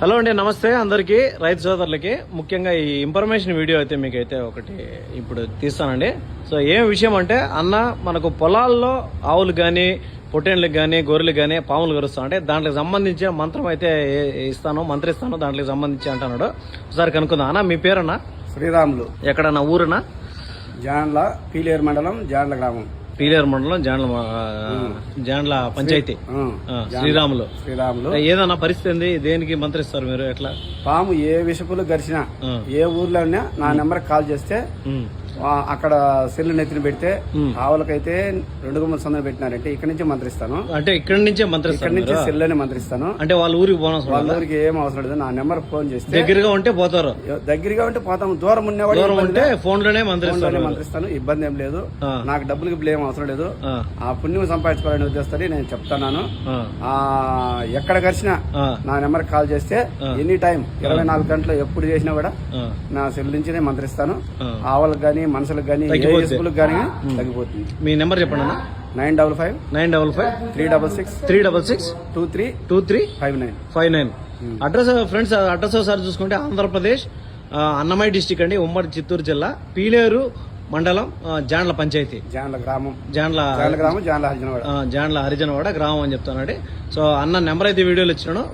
Hello అండి, నమస్తే అందరికీ, రైతు సోదరులకి. ముఖ్యంగా ఈ ఇన్ఫర్మేషన్ వీడియో అయితే మీకైతే ఒకటి ఇప్పుడు తీస్తానండి. సో ఏం విషయం అంటే, అన్న మనకు పొలాల్లో ఆవులు కానీ పొట్టేళ్ళకి కానీ గొర్రెలకు కానీ పాములు కరుస్తాం అంటే దాంట్లోకి సంబంధించిన మంత్రం అయితే మంత్రిస్తాను దాంట్లోకి సంబంధించి అంటున్నాడు. ఒకసారి కనుక్కుందాం. అన్న మీ పేరన్నా? శ్రీరాములు. ఎక్కడన్నా ఊరన్నా? జాండ్ల పీలేరు మండలం, జాండ్ల గ్రామం. పీలేరు మండలం, జాండ్ల పంచాయతీ. శ్రీరాములు. ఏదన్నా పరిస్థితి ఉంది, దేనికి మంత్రిస్తారు మీరు? ఎట్లా? పాము ఏ విషపులు గరిచినా ఏ ఊర్లో ఉన్నా నా నెంబర్ కాల్ చేస్తే అక్కడ సెల్లు నెత్తిన పెడితే ఆవులకైతే 2 గుమ్మల సందులు పెట్టినారంటే ఇక్కడ నుంచి మంత్రిస్తాను. అంటే ఇక్కడ నుంచే మంత్రిస్తాను, ఇక్కడ నుంచి సెల్లుని మంత్రిస్తాను. అంటే వాళ్ళ ఊరికి పోనవసరం, వాళ్ళ ఊరికి ఏం అవసరం లేదు. నా నెంబర్ ఫోన్ చేస్తే దగ్గరగా ఉంటే పోతారు, దగ్గరగా ఉంటే పోతాము. దూరం ఉన్నవాడు ఫోన్ లోనే మంత్రిస్తాను. ఇబ్బంది ఏం లేదు. నాకు డబ్బులకి బ్లేమ్ అవసరం లేదు. ఆ పుణ్యం సంపాదించుకోవాలని ఉద్దేశిస్తారు. నేను చెప్తున్నాను, ఎక్కడ కలిసినా నా నెంబర్ కాల్ చేస్తే ఎనీ టైం 24 గంటలు ఎప్పుడు చేసినా కూడా నా సెల్ నుంచి నేను మంత్రిస్తాను. ఆవులకు గానీ మనుషులకు గానీ గానీ తగ్గిపోతుంది. మీ నెంబర్ చెప్పండి అన్న. 955-366-2359. అడ్రస్ ఫ్రెండ్స్, అడ్రస్ ఒకసారి చూసుకుంటే ఆంధ్రప్రదేశ్ అన్నమయ్య డిస్టిక్ అండి, ఉమ్మడి చిత్తూరు జిల్లా, పీలేరు మండలం, జాండ్ల పంచాయతీ, జాండ్ల గ్రామం, జాండ్ల హరిజనవాడ గ్రామం అని చెప్తానండి. సో అన్న నెంబర్ అయితే వీడియోలో ఇచ్చినాను.